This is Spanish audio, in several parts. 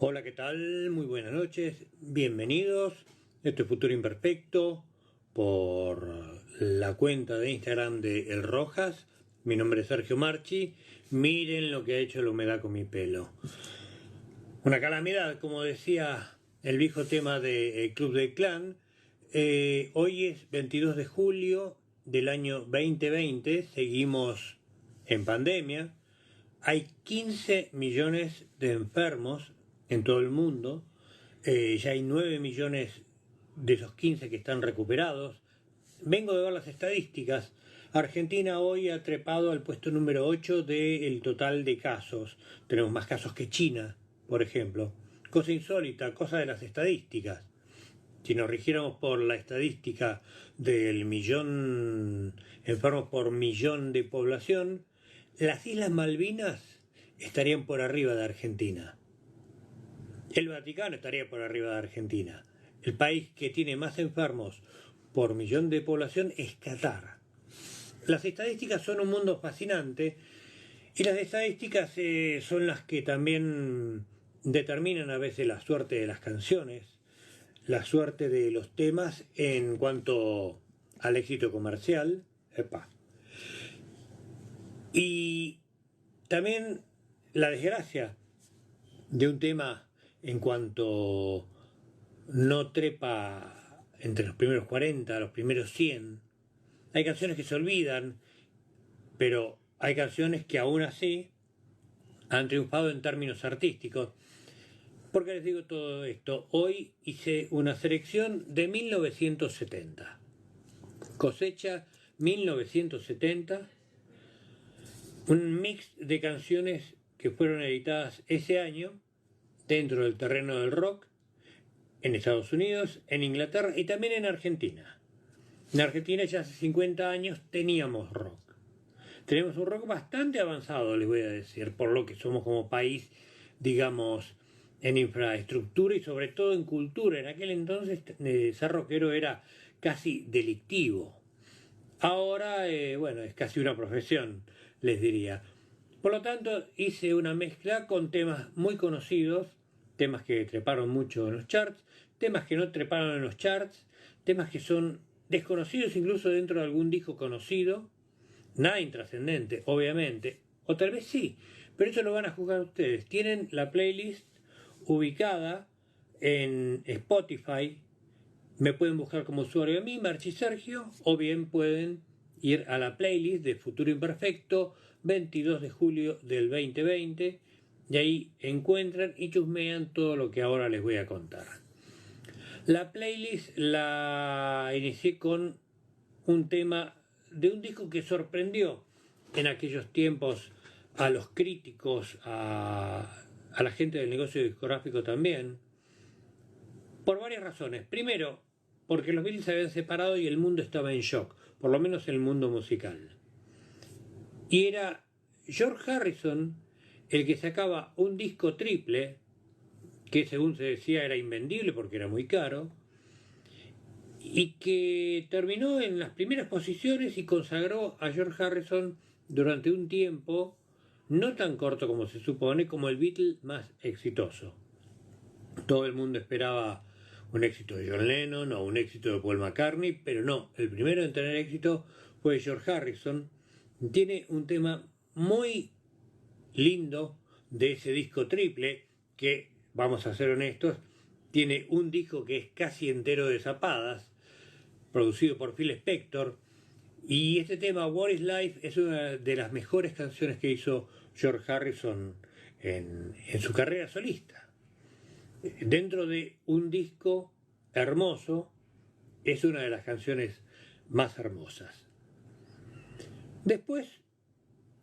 Hola, ¿qué tal? Muy buenas noches, bienvenidos. Esto es Futuro Imperfecto por la cuenta de Instagram de El Rojas. Mi nombre es Sergio Marchi. Miren lo que ha hecho la humedad con mi pelo. Una calamidad, como decía el viejo tema de Club del Clan. Hoy es 22 de julio del año 2020. Seguimos en pandemia. Hay 15 millones de enfermos en todo el mundo. Ya hay 9 millones de esos 15 que están recuperados. Vengo de ver las estadísticas. Argentina hoy ha trepado al puesto número 8 del total de casos. Tenemos más casos que China, por ejemplo. Cosa insólita, cosa de las estadísticas. Si nos rigiéramos por la estadística del millón enfermos por millón de población, las Islas Malvinas estarían por arriba de Argentina. El Vaticano estaría por arriba de Argentina. El país que tiene más enfermos por millón de población es Qatar. Las estadísticas son un mundo fascinante y las estadísticas son las que también determinan a veces la suerte de las canciones, la suerte de los temas en cuanto al éxito comercial. Y también la desgracia de un tema en cuanto no trepa entre los primeros 40, los primeros 100. Hay canciones que se olvidan, pero hay canciones que aún así han triunfado en términos artísticos. ¿Por qué les digo todo esto? Hoy hice una selección de 1970. Cosecha 1970. Un mix de canciones que fueron editadas ese año dentro del terreno del rock en Estados Unidos, en Inglaterra y también en Argentina. En Argentina ya hace 50 años teníamos rock. Tenemos un rock bastante avanzado, les voy a decir, por lo que somos como país, digamos, en infraestructura y sobre todo en cultura. En aquel entonces ser rockero era casi delictivo. Ahora, es casi una profesión, les diría. Por lo tanto, hice una mezcla con temas muy conocidos, temas que treparon mucho en los charts, temas que no treparon en los charts, temas que son desconocidos incluso dentro de algún disco conocido, nada intrascendente, obviamente, o tal vez sí, pero eso lo van a juzgar ustedes. Tienen la playlist ubicada en Spotify. Me pueden buscar como usuario a mí, Marchi Sergio, o bien pueden ir a la playlist de Futuro Imperfecto, 22 de julio del 2020, y ahí encuentran y chusmean todo lo que ahora les voy a contar. La playlist la inicié con un tema de un disco que sorprendió en aquellos tiempos a los críticos, a la gente del negocio discográfico también, por varias razones. Primero, porque los Beatles se habían separado y el mundo estaba en shock, por lo menos el mundo musical. Y era George Harrison el que sacaba un disco triple, que según se decía era invendible porque era muy caro, y que terminó en las primeras posiciones y consagró a George Harrison durante un tiempo no tan corto como se supone, como el Beatle más exitoso. Todo el mundo esperaba un éxito de John Lennon o un éxito de Paul McCartney, pero no, el primero en tener éxito fue George Harrison. Tiene un tema muy lindo de ese disco triple, que, vamos a ser honestos, tiene un disco que es casi entero de zapadas, producido por Phil Spector, y este tema, What is Life, es una de las mejores canciones que hizo George Harrison en su carrera solista. Dentro de un disco hermoso, es una de las canciones más hermosas. Después,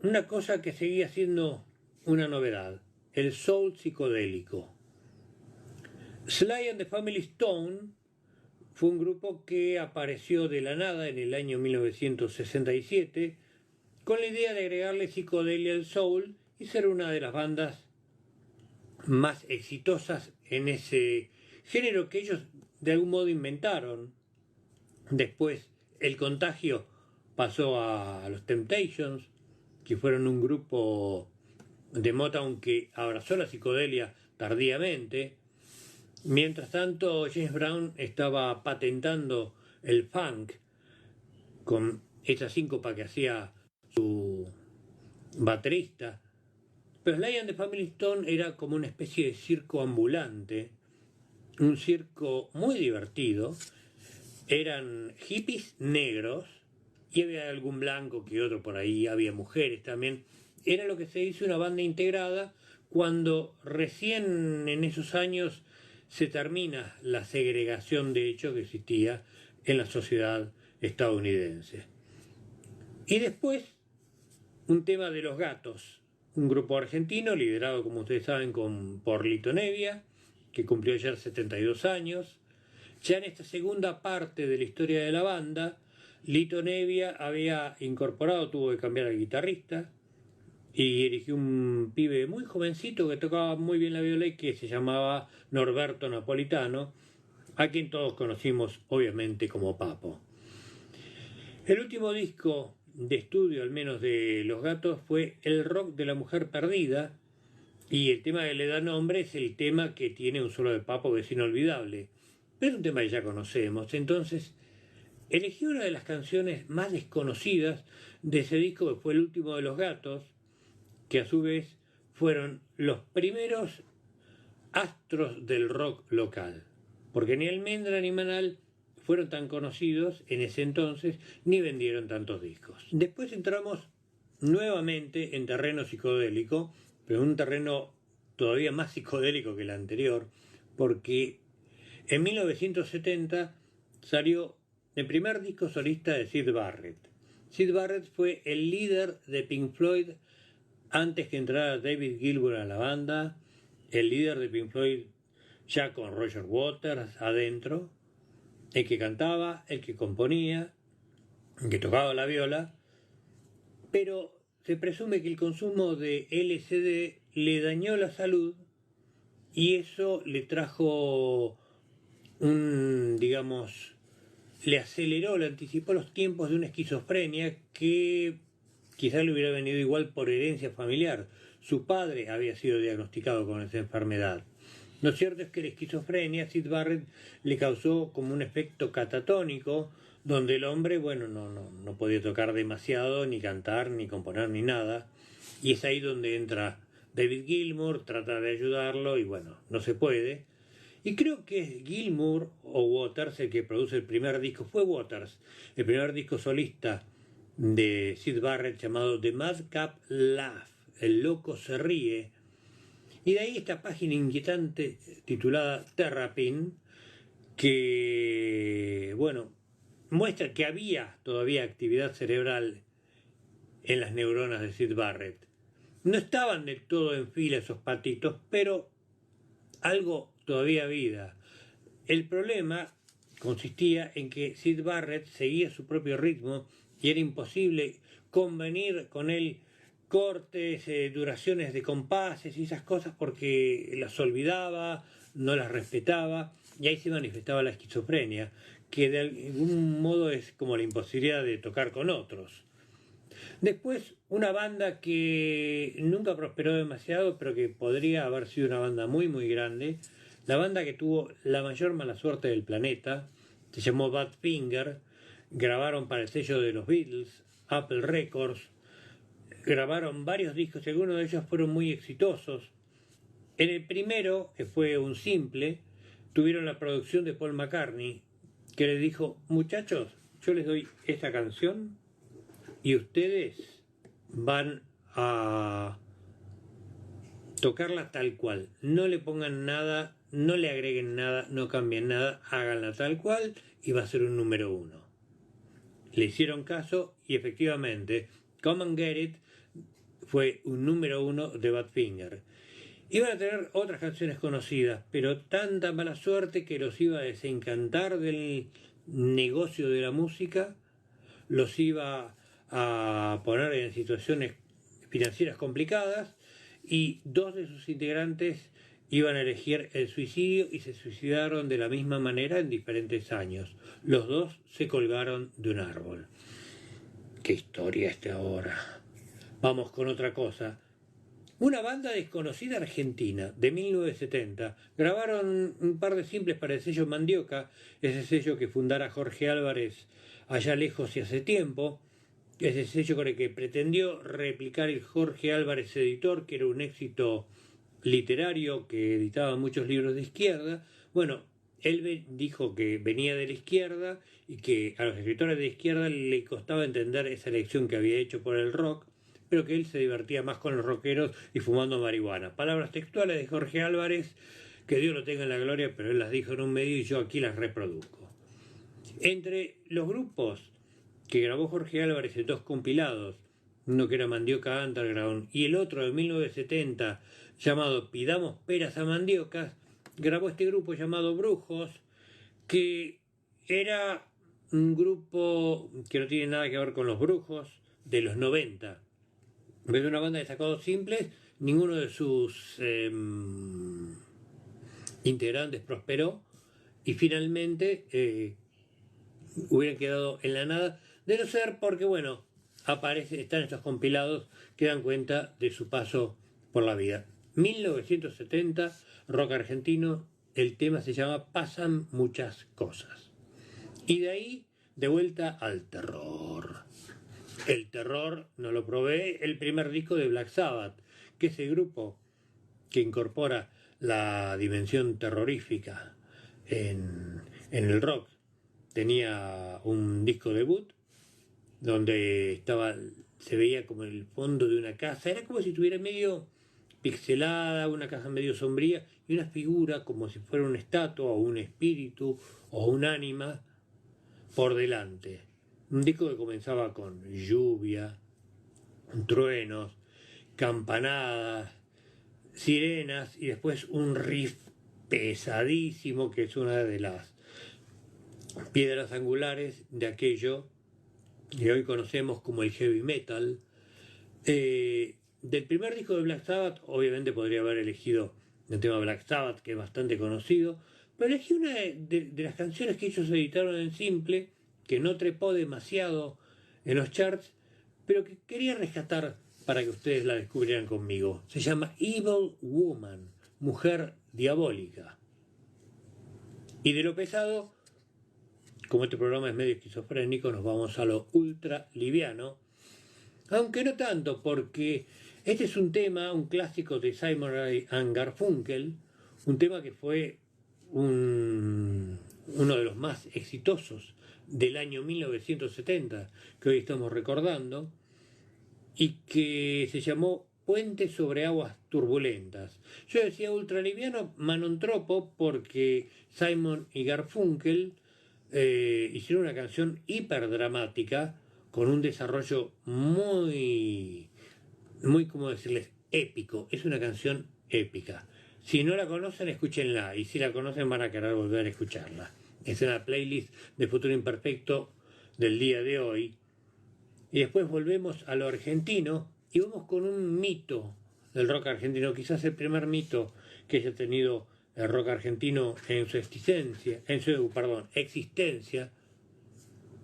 una cosa que seguía siendo una novedad, el soul psicodélico. Sly and the Family Stone fue un grupo que apareció de la nada en el año 1967 con la idea de agregarle psicodelia al soul y ser una de las bandas más exitosas en ese género que ellos de algún modo inventaron. Después el contagio pasó a los Temptations, que fueron un grupo de Motown que abrazó la psicodelia tardíamente. Mientras tanto, James Brown estaba patentando el funk con esa síncopa que hacía su baterista. Pero Sly and the Family Stone era como una especie de circo ambulante, un circo muy divertido. Eran hippies negros y había algún blanco que otro por ahí, había mujeres también. Era lo que se dice una banda integrada cuando recién en esos años se termina la segregación de hecho que existía en la sociedad estadounidense. Y después, un tema de Los Gatos, un grupo argentino liderado, como ustedes saben, por Lito Nebbia, que cumplió ayer 72 años. Ya en esta segunda parte de la historia de la banda, Lito Nebbia había incorporado, tuvo que cambiar al guitarrista, y eligió un pibe muy jovencito que tocaba muy bien la viola y que se llamaba Norberto Napolitano, a quien todos conocimos obviamente como Papo. El último disco de estudio, al menos de Los Gatos, fue El Rock de la Mujer Perdida, y el tema que le da nombre es el tema que tiene un solo de Papo, que es inolvidable, pero es un tema que ya conocemos. Entonces elegí una de las canciones más desconocidas de ese disco, que fue el último de Los Gatos, que a su vez fueron los primeros astros del rock local, porque ni Almendra ni Manal fueron tan conocidos en ese entonces, ni vendieron tantos discos. Después entramos nuevamente en terreno psicodélico, pero un terreno todavía más psicodélico que el anterior, porque en 1970 salió el primer disco solista de Syd Barrett. Syd Barrett fue el líder de Pink Floyd antes que entrara David Gilmour a la banda, el líder de Pink Floyd ya con Roger Waters adentro, el que cantaba, el que componía, el que tocaba la viola, pero se presume que el consumo de LSD le dañó la salud y eso le trajo le aceleró, le anticipó los tiempos de una esquizofrenia que quizá le hubiera venido igual por herencia familiar. Su padre había sido diagnosticado con esa enfermedad. Lo cierto es que la esquizofrenia a Syd Barrett le causó como un efecto catatónico, donde el hombre, no podía tocar demasiado, ni cantar, ni componer, ni nada. Y es ahí donde entra David Gilmour, trata de ayudarlo y no se puede. Y creo que es Gilmour o Waters el que produce el primer disco. Fue Waters, el primer disco solista de Syd Barrett llamado The Madcap Laugh, El Loco se ríe. Y de ahí esta página inquietante titulada Terrapin, que, muestra que había todavía actividad cerebral en las neuronas de Syd Barrett. No estaban del todo en fila esos patitos, pero algo todavía había. El problema consistía en que Syd Barrett seguía su propio ritmo y era imposible convenir con él cortes, duraciones de compases y esas cosas porque las olvidaba, no las respetaba y ahí se manifestaba la esquizofrenia, que de algún modo es como la imposibilidad de tocar con otros. Después, una banda que nunca prosperó demasiado, pero que podría haber sido una banda muy muy grande, la banda que tuvo la mayor mala suerte del planeta, se llamó Badfinger, grabaron para el sello de los Beatles, Apple Records, grabaron varios discos y algunos de ellos fueron muy exitosos. En el primero, que fue un simple, tuvieron la producción de Paul McCartney, que les dijo: muchachos, yo les doy esta canción y ustedes van a tocarla tal cual, no le pongan nada, no le agreguen nada, no cambien nada, háganla tal cual y va a ser un número 1. Le hicieron caso y efectivamente Come and Get It fue un número 1 de Badfinger. Iban a tener otras canciones conocidas, pero tanta mala suerte que los iba a desencantar del negocio de la música, los iba a poner en situaciones financieras complicadas y 2 de sus integrantes iban a elegir el suicidio y se suicidaron de la misma manera en diferentes años. Los 2 se colgaron de un árbol. ¿Qué historia esta ahora? Vamos con otra cosa. Una banda desconocida argentina de 1970 grabaron un par de simples para el sello Mandioca, ese sello que fundara Jorge Álvarez allá lejos y hace tiempo, ese sello con el que pretendió replicar el Jorge Álvarez editor, que era un éxito literario que editaba muchos libros de izquierda. Bueno, él dijo que venía de la izquierda y que a los escritores de izquierda le costaba entender esa elección que había hecho por el rock, pero que él se divertía más con los rockeros y fumando marihuana. Palabras textuales de Jorge Álvarez, que Dios lo tenga en la gloria, pero él las dijo en un medio y yo aquí las reproduzco. Entre los grupos que grabó Jorge Álvarez en dos compilados, uno que era Mandioca Underground y el otro de 1970 llamado Pidamos peras a mandiocas, grabó este grupo llamado Brujos, que era un grupo que no tiene nada que ver con los Brujos de los 90. En vez de una banda de sacados simples, ninguno de sus integrantes prosperó y finalmente hubieran quedado en la nada, de no ser porque, bueno, están estos compilados que dan cuenta de su paso por la vida. 1970, rock argentino, el tema se llama Pasan muchas cosas. Y de ahí, de vuelta al terror. El terror no lo probé el primer disco de Black Sabbath, que es el grupo que incorpora la dimensión terrorífica en el rock. Tenía un disco debut donde se veía como el fondo de una casa, era como si estuviera medio pixelada, una casa medio sombría y una figura como si fuera una estatua o un espíritu o un ánima por delante. Un disco que comenzaba con lluvia, truenos, campanadas, sirenas y después un riff pesadísimo que es una de las piedras angulares de aquello que hoy conocemos como el heavy metal. Del primer disco de Black Sabbath, obviamente podría haber elegido el tema Black Sabbath, que es bastante conocido, pero elegí una de las canciones que ellos editaron en simple, que no trepó demasiado en los charts, pero que quería rescatar para que ustedes la descubrieran conmigo. Se llama Evil Woman, mujer diabólica. Y de lo pesado, como este programa es medio esquizofrénico, nos vamos a lo ultra liviano, aunque no tanto, porque este es un tema, un clásico de Simon and Garfunkel, un tema que fue uno de los más exitosos del año 1970, que hoy estamos recordando, y que se llamó Puente sobre aguas turbulentas. Yo decía ultraliviano manontropo porque Simon y Garfunkel hicieron una canción hiperdramática con un desarrollo muy, ¿cómo decirles?, épico. Es una canción épica. Si no la conocen, escúchenla, y si la conocen van a querer volver a escucharla. Es una playlist de Futuro Imperfecto del día de hoy. Y después volvemos a lo argentino y vamos con un mito del rock argentino, quizás el primer mito que haya tenido el rock argentino en su existencia,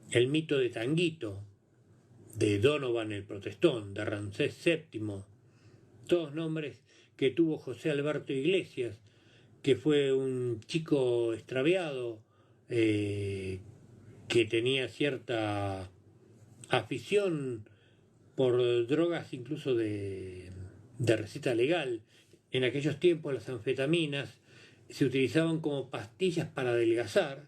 el mito de Tanguito, de Donovan el Protestón, de Ramsés VII, todos nombres que tuvo José Alberto Iglesias, que fue un chico extraviado, que tenía cierta afición por drogas incluso de receta legal. En aquellos tiempos las anfetaminas se utilizaban como pastillas para adelgazar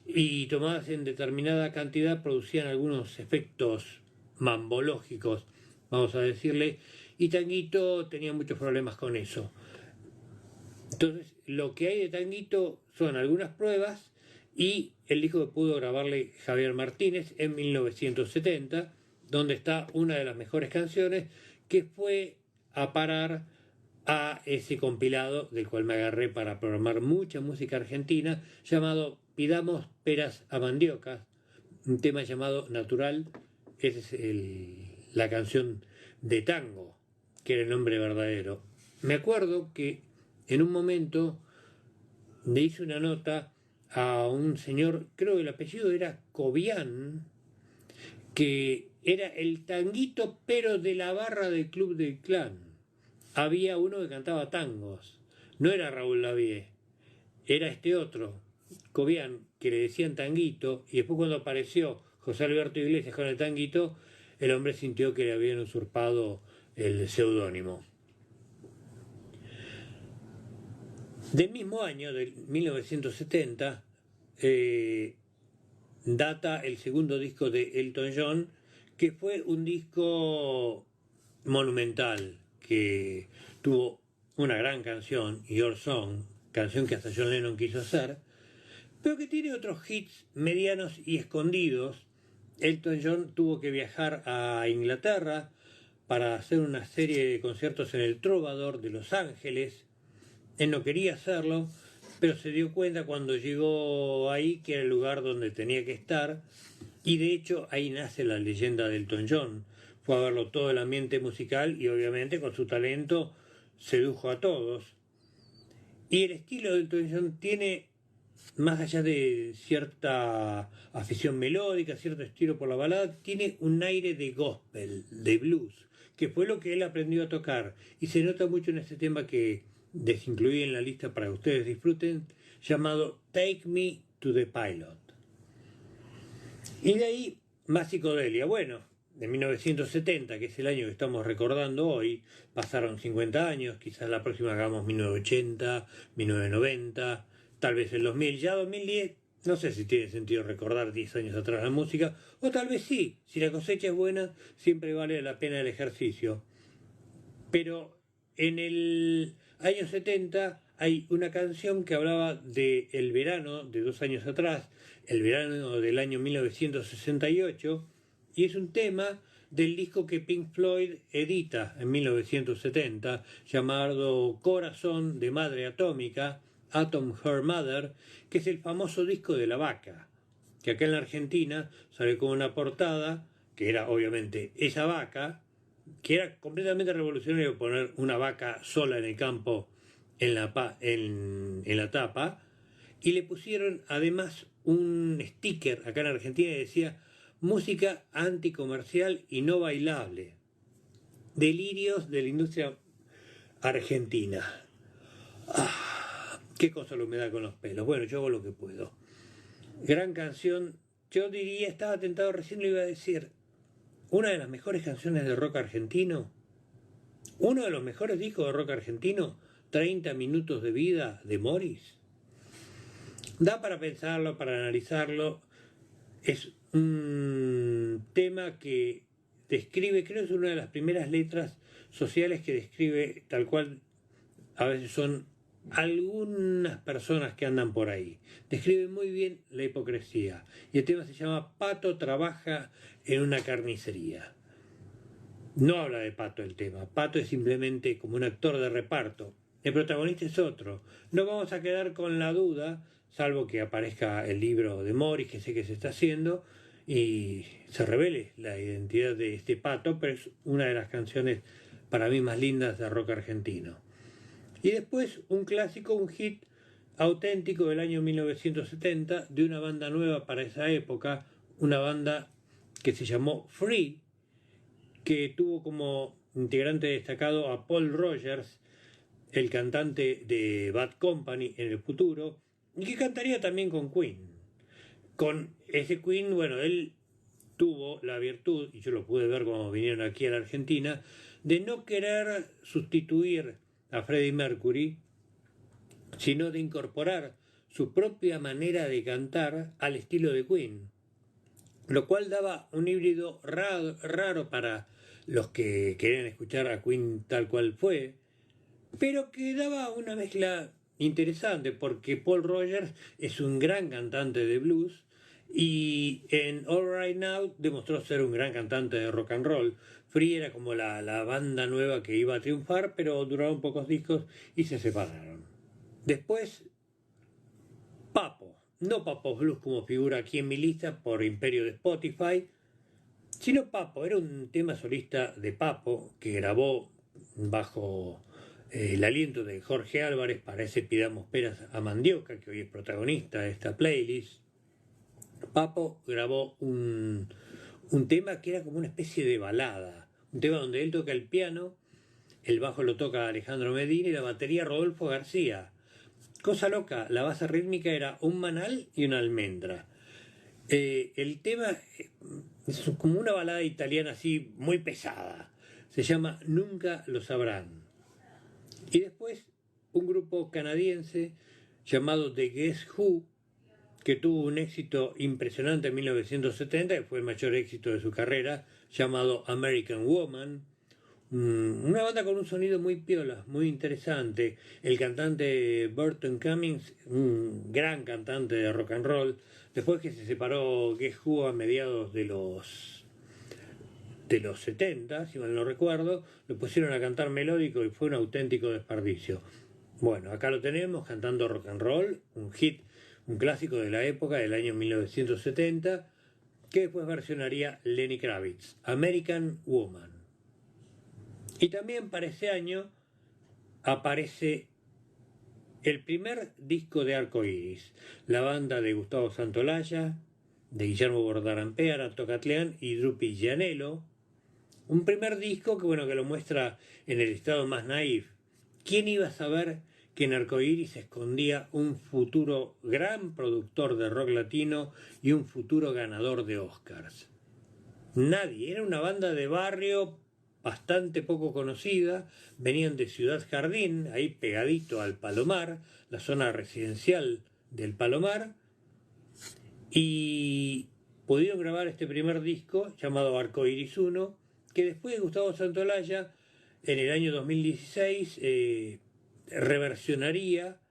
y tomadas en determinada cantidad producían algunos efectos mambológicos, vamos a decirle, y Tanguito tenía muchos problemas con eso. Entonces, lo que hay de Tanguito son algunas pruebas y el disco que pudo grabarle Javier Martínez en 1970, donde está una de las mejores canciones que fue a parar a ese compilado del cual me agarré para programar mucha música argentina, llamado Pidamos peras a mandiocas, un tema llamado Natural. Esa es la canción de Tango, que era el nombre verdadero. Me acuerdo que en un momento le hice una nota a un señor, creo que el apellido era Cobian, que era el Tanguito pero de la barra del Club del Clan. había uno que cantaba tangos. No era Raúl Lavie, era este otro, Cobian, que le decían Tanguito, y después cuando apareció José Alberto Iglesias con el Tanguito, el hombre sintió que le habían usurpado el seudónimo. Del mismo año, de 1970, data el segundo disco de Elton John, que fue un disco monumental, que tuvo una gran canción, Your Song, canción que hasta John Lennon quiso hacer, pero que tiene otros hits medianos y escondidos. Elton John tuvo que viajar a Inglaterra para hacer una serie de conciertos en el Trovador de Los Ángeles. Él no quería hacerlo, pero se dio cuenta cuando llegó ahí que era el lugar donde tenía que estar, y de hecho ahí nace la leyenda de Elton John. Fue a verlo todo el ambiente musical y obviamente con su talento sedujo a todos. Y el estilo de Elton John tiene, más allá de cierta afición melódica, cierto estilo por la balada, tiene un aire de gospel, de blues, que fue lo que él aprendió a tocar. Y se nota mucho en este tema que desincluí en la lista para que ustedes disfruten, llamado Take Me to the Pilot. Y de ahí, más psicodelia. Bueno, de 1970, que es el año que estamos recordando hoy, pasaron 50 años, quizás la próxima hagamos 1980, 1990, tal vez el 2000, ya 2010, no sé si tiene sentido recordar 10 años atrás la música, o tal vez sí, si la cosecha es buena, siempre vale la pena el ejercicio. Pero en el año 70 hay una canción que hablaba del verano de 2 años atrás, el verano del año 1968, y es un tema del disco que Pink Floyd edita en 1970, llamado Corazón de Madre Atómica, Atom Her Mother, que es el famoso disco de la vaca, que acá en la Argentina sale con una portada, que era obviamente esa vaca, que era completamente revolucionario poner una vaca sola en el campo en la tapa, y le pusieron además un sticker acá en Argentina que decía música anticomercial y no bailable. Delirios de la industria argentina. Qué cosa la humedad con los pelos. Bueno, yo hago lo que puedo. Gran canción. Yo diría, estaba tentado, recién lo iba a decir, una de las mejores canciones de rock argentino, uno de los mejores discos de rock argentino, 30 minutos de vida de Morris. Da para pensarlo, para analizarlo. Es un tema que describe, creo que es una de las primeras letras sociales que describe tal cual a veces son algunas personas que andan por ahí. Describe muy bien la hipocresía. Y el tema se llama Pato trabaja en una carnicería. No habla de Pato el tema. Pato es simplemente como un actor de reparto. El protagonista es otro. No vamos a quedar con la duda, salvo que aparezca el libro de Morris, que sé que se está haciendo, y se revele la identidad de este Pato, pero es una de las canciones para mí más lindas de rock argentino. Y después un clásico, un hit auténtico del año 1970 de una banda nueva para esa época, una banda que se llamó Free, que tuvo como integrante destacado a Paul Rogers, el cantante de Bad Company en el futuro, y que cantaría también con Queen. Con ese Queen, bueno, él tuvo la virtud, y yo lo pude ver cuando vinieron aquí a la Argentina, de no querer sustituir a Freddie Mercury, sino de incorporar su propia manera de cantar al estilo de Queen, lo cual daba un híbrido raro para los que querían escuchar a Queen tal cual fue, pero que daba una mezcla interesante porque Paul Rogers es un gran cantante de blues y en All Right Now demostró ser un gran cantante de rock and roll. Free era como la banda nueva que iba a triunfar, pero duraron pocos discos y se separaron. Después, Papo, no Papo Blues como figura aquí en mi lista por Imperio de Spotify, sino Papo, era un tema solista de Papo que grabó bajo el aliento de Jorge Álvarez para ese Pidamos Peras a Mandioca, que hoy es protagonista de esta playlist. Papo grabó un tema que era como una especie de balada, un tema donde él toca el piano, el bajo lo toca Alejandro Medina y la batería Rodolfo García. Cosa loca, la base rítmica era un manal y una almendra. El tema es como una balada italiana así muy pesada. Se llama Nunca lo sabrán. Y después un grupo canadiense llamado The Guess Who, que tuvo un éxito impresionante en 1970, que fue el mayor éxito de su carrera, llamado American Woman. Una banda con un sonido muy piola, muy interesante. El cantante Burton Cummings, un gran cantante de rock and roll, después que se separó Guess Who a mediados de los 70, si mal no recuerdo, lo pusieron a cantar melódico y fue un auténtico desperdicio. Bueno, acá lo tenemos cantando rock and roll, un hit, un clásico de la época del año 1970, que después versionaría Lenny Kravitz, American Woman. Y también para ese año aparece el primer disco de Arco Iris, la banda de Gustavo Santolaya, de Guillermo Bordarampea, Arato Catleán y Drupi Gianello. Un primer disco que lo muestra en el estado más naif. ¿Quién iba a saber que en Arco Iris se escondía un futuro gran productor de rock latino y un futuro ganador de Oscars? Nadie, era una banda de barrio bastante poco conocida, venían de Ciudad Jardín, ahí pegadito al Palomar, la zona residencial del Palomar, y pudieron grabar este primer disco llamado Arco Iris 1, que después de Gustavo Santolaya, en el año 2016, reversionaría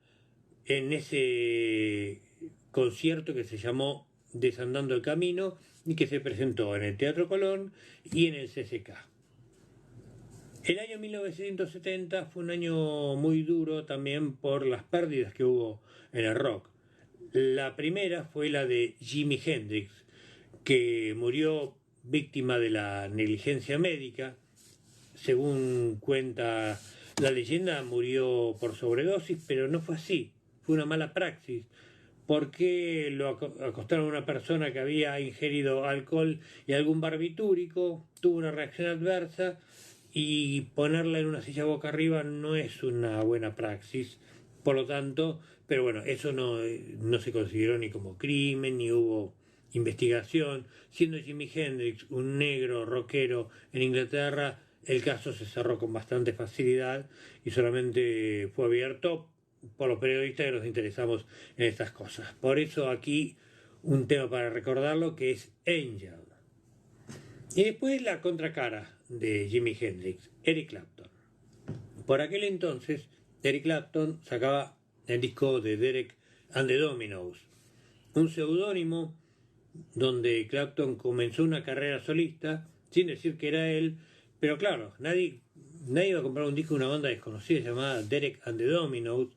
en ese concierto que se llamó Desandando el Camino y que se presentó en el Teatro Colón y en el CCK. El año 1970 fue un año muy duro también por las pérdidas que hubo en el rock. La primera fue la de Jimi Hendrix, que murió víctima de la negligencia médica. Según cuenta la leyenda, murió por sobredosis, pero no fue así, fue una mala praxis. ¿Por qué lo acostaron a una persona que había ingerido alcohol y algún barbitúrico? Tuvo una reacción adversa y ponerla en una silla boca arriba no es una buena praxis. Por lo tanto, pero bueno, eso no se consideró ni como crimen, ni hubo investigación. Siendo Jimi Hendrix un negro rockero en Inglaterra, el caso se cerró con bastante facilidad y solamente fue abierto por los periodistas que nos interesamos en estas cosas. Por eso aquí un tema para recordarlo, que es Angel. Y después la contracara de Jimi Hendrix, Eric Clapton. Por aquel entonces, Eric Clapton sacaba el disco de Derek and the Dominos, un seudónimo donde Clapton comenzó una carrera solista, sin decir que era él, pero claro, nadie iba a comprar un disco de una banda desconocida llamada Derek and the Dominos,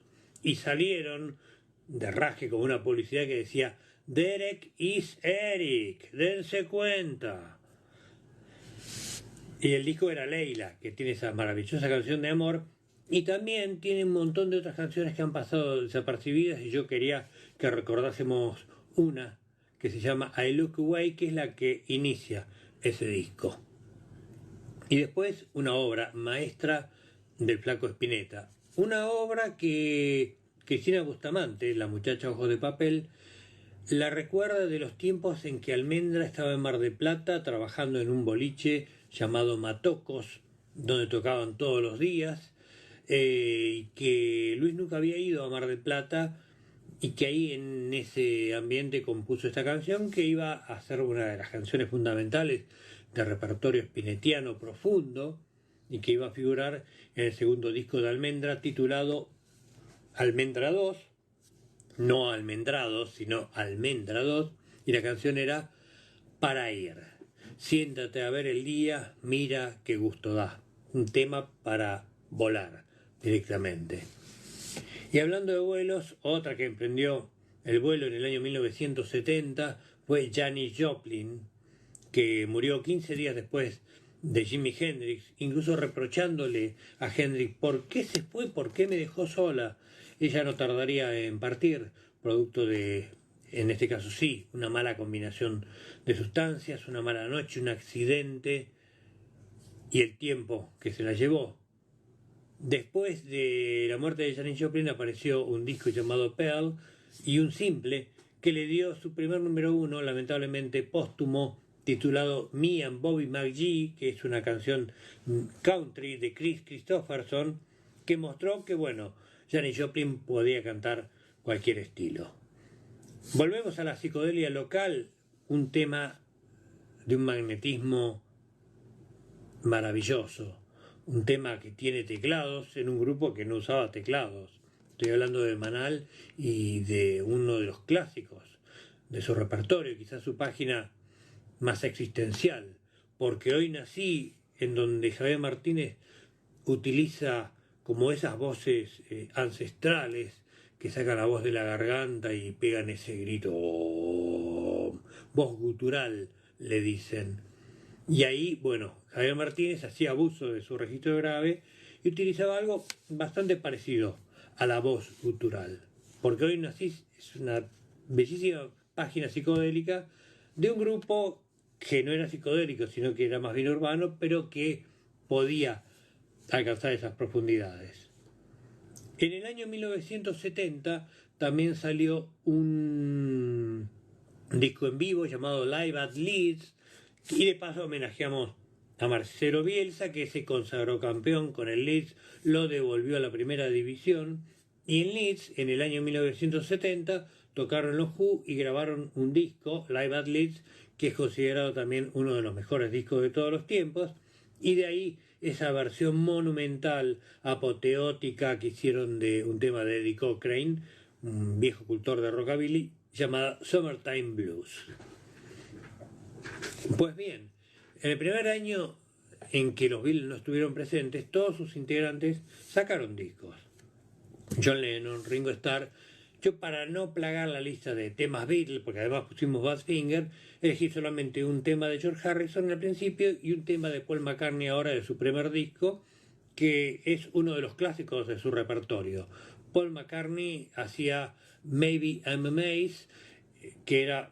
y salieron de rasque como una publicidad que decía Derek is Eric, dense cuenta. Y el disco era Leila, que tiene esa maravillosa canción de amor, y también tiene un montón de otras canciones que han pasado desapercibidas, y yo quería que recordásemos una que se llama I Look Away, que es la que inicia ese disco. Y después una obra maestra del Flaco Spinetta, una obra que Cristina Bustamante, la muchacha ojos de papel, la recuerda de los tiempos en que Almendra estaba en Mar del Plata trabajando en un boliche llamado Matocos, donde tocaban todos los días, y que Luis nunca había ido a Mar del Plata, y que ahí en ese ambiente compuso esta canción que iba a ser una de las canciones fundamentales del repertorio spinettiano profundo y que iba a figurar en el segundo disco de Almendra titulado Almendra 2, no Almendrados, sino Almendra 2, y la canción era Para ir. Siéntate a ver el día, mira qué gusto da. Un tema para volar directamente. Y hablando de vuelos, otra que emprendió el vuelo en el año 1970 fue Janis Joplin, que murió 15 días después de Jimi Hendrix, incluso reprochándole a Hendrix por qué se fue, por qué me dejó sola. Ella no tardaría en partir, producto de, en este caso sí, una mala combinación de sustancias, una mala noche, un accidente y el tiempo que se la llevó. Después de la muerte de Janis Joplin apareció un disco llamado Pearl y un simple que le dio su primer número uno, lamentablemente póstumo, titulado Me and Bobby McGee, que es una canción country de Chris Christopherson, que mostró que, bueno, Janis Joplin podía cantar cualquier estilo. Volvemos a la psicodelia local, un tema de un magnetismo maravilloso, un tema que tiene teclados en un grupo que no usaba teclados. Estoy hablando de Manal y de uno de los clásicos de su repertorio, quizás su página más existencial, porque hoy nací en donde Javier Martínez utiliza como esas voces ancestrales que sacan la voz de la garganta y pegan ese grito, voz gutural, le dicen. Y ahí, bueno, Javier Martínez hacía abuso de su registro grave y utilizaba algo bastante parecido a la voz gutural. Porque hoy nací es una bellísima página psicodélica de un grupo que no era psicodélico, sino que era más bien urbano, pero que podía alcanzar esas profundidades. En el año 1970 también salió un disco en vivo llamado Live at Leeds, y de paso homenajeamos a Marcelo Bielsa, que se consagró campeón con el Leeds, lo devolvió a la primera división, y en Leeds, en el año 1970, tocaron los Who y grabaron un disco, Live at Leeds, que es considerado también uno de los mejores discos de todos los tiempos, y de ahí esa versión monumental, apoteótica que hicieron de un tema de Eddie Cochrane, un viejo cultor de rockabilly, llamada Summertime Blues. Pues bien, en el primer año en que los Beatles no estuvieron presentes, todos sus integrantes sacaron discos. John Lennon, Ringo Starr. Yo, para no plagar la lista de temas Beatles, porque además pusimos Badfinger, elegí solamente un tema de George Harrison al principio y un tema de Paul McCartney ahora de su primer disco, que es uno de los clásicos de su repertorio. Paul McCartney hacía Maybe I'm Amazed, que era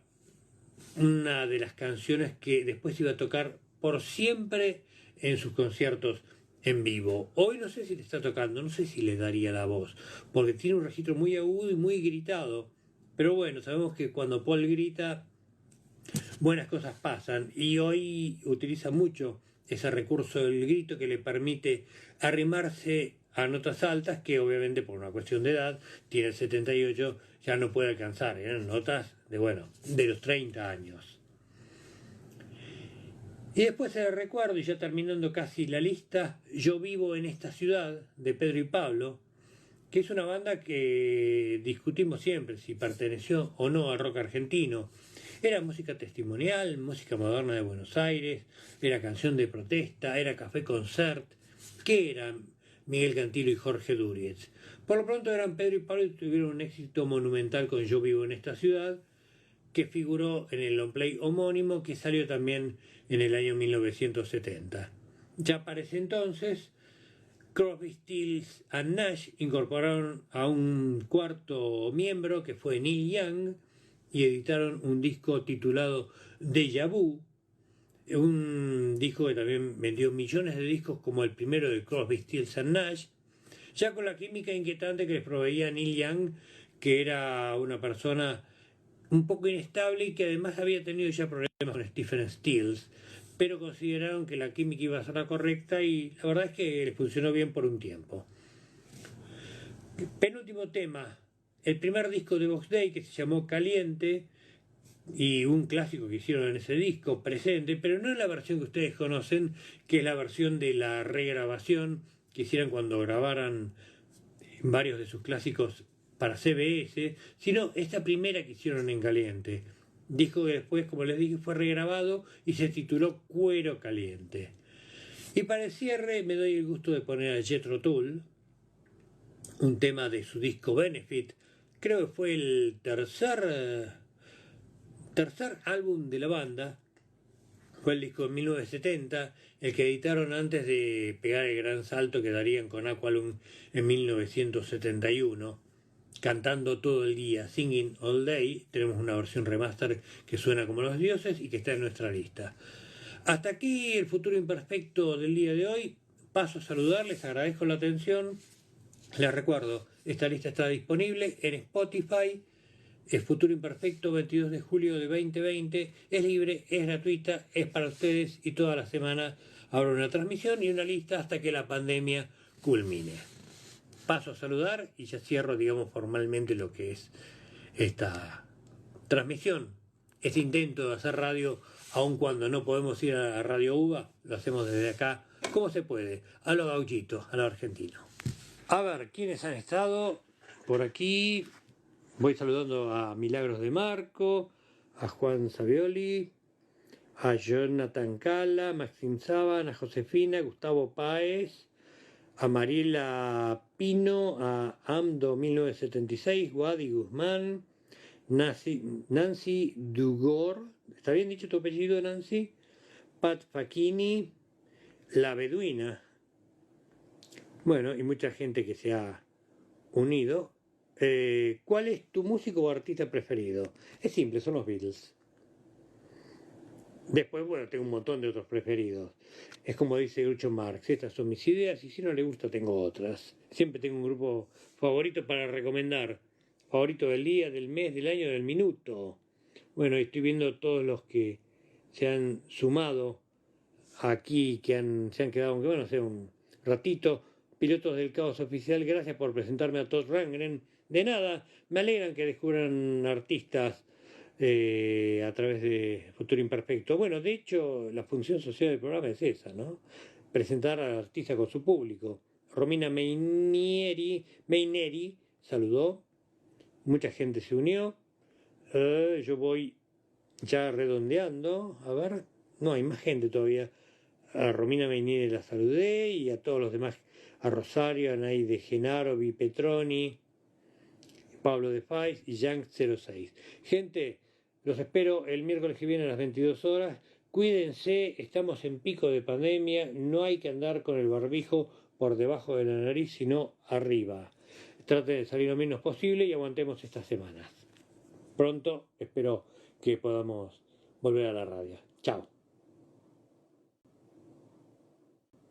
una de las canciones que después iba a tocar por siempre en sus conciertos en vivo. Hoy no sé si le está tocando, no sé si le daría la voz, porque tiene un registro muy agudo y muy gritado. Pero bueno, sabemos que cuando Paul grita, buenas cosas pasan, y hoy utiliza mucho ese recurso del grito que le permite arrimarse a notas altas que obviamente por una cuestión de edad, tiene el 78, ya no puede alcanzar, eran notas de los 30 años. Y después el recuerdo, y ya terminando casi la lista, Yo vivo en esta ciudad, de Pedro y Pablo, que es una banda que discutimos siempre si perteneció o no al rock argentino. Era música testimonial, música moderna de Buenos Aires, era canción de protesta, era café concert. ¿Qué eran Miguel Cantilo y Jorge Duriez? Por lo pronto eran Pedro y Pablo y tuvieron un éxito monumental con Yo vivo en esta ciudad, que figuró en el long play homónimo que salió también en el año 1970. Ya para ese entonces, Crosby, Stills and Nash incorporaron a un cuarto miembro que fue Neil Young y editaron un disco titulado Deja Vu, un disco que también vendió millones de discos como el primero de Crosby, Stills and Nash, ya con la química inquietante que les proveía Neil Young, que era una persona un poco inestable y que además había tenido ya problemas con Stephen Stills, pero consideraron que la química iba a ser la correcta y la verdad es que les funcionó bien por un tiempo. Penúltimo tema, el primer disco de Box Day, que se llamó Caliente, y un clásico que hicieron en ese disco, Presente, pero no en la versión que ustedes conocen, que es la versión de la regrabación que hicieron cuando grabaran varios de sus clásicos para CBS, sino esta primera que hicieron en Caliente. Disco que después, como les dije, fue regrabado y se tituló Cuero Caliente. Y para el cierre me doy el gusto de poner a Jethro Tull, un tema de su disco Benefit. Creo que fue el tercer álbum de la banda. Fue el disco en 1970, el que editaron antes de pegar el gran salto que darían con Aqualung en 1971. Cantando todo el día, Singing All Day. Tenemos una versión remaster que suena como los dioses y que está en nuestra lista. Hasta aquí el futuro imperfecto del día de hoy. paso a saludarles, agradezco la atención. Les recuerdo, esta lista está disponible en Spotify. Es Futuro Imperfecto, 22 de julio de 2020. Es libre, es gratuita, es para ustedes y toda la semana habrá una transmisión y una lista hasta que la pandemia culmine. Paso a saludar y ya cierro, digamos, formalmente lo que es esta transmisión, este intento de hacer radio, aun cuando no podemos ir a Radio UBA, lo hacemos desde acá, como se puede, a lo gauchito, a lo argentino. A ver, ¿quiénes han estado por aquí? Voy saludando a Milagros de Marco, a Juan Savioli, a Jonathan Cala, Maxim Saban, a Josefina, Gustavo Páez, a Mariela Pino, a AMDO 1976, Wadi Guzmán, Nancy Dugor, ¿está bien dicho tu apellido, Nancy? Pat Facchini, La Beduina. Bueno, y mucha gente que se ha unido. ¿Cuál es tu músico o artista preferido? Es simple, son los Beatles. Después, bueno, tengo un montón de otros preferidos. Es como dice Groucho Marx, estas son mis ideas y si no le gusta tengo otras. Siempre tengo un grupo favorito para recomendar. Favorito del día, del mes, del año, del minuto. Bueno, estoy viendo todos los que se han sumado aquí, se han quedado, aunque bueno, sea un ratito. Pilotos del Caos Oficial, gracias por presentarme a Todd Rundgren. De nada, me alegran que descubran artistas a través de Futuro Imperfecto. Bueno, de hecho, la función social del programa es esa, ¿no? Presentar al artista con su público. Romina Meineri saludó, mucha gente se unió. Yo voy ya redondeando, a ver, no hay más gente todavía. A Romina Meineri la saludé y a todos los demás, a Rosario, a Naide Genaro, Petroni, Pablo de Fais y Yang06. Gente, los espero el miércoles que viene a las 22 horas. Cuídense, estamos en pico de pandemia, no hay que andar con el barbijo por debajo de la nariz, sino arriba. Traten de salir lo menos posible y aguantemos estas semanas. Pronto espero que podamos volver a la radio. Chao.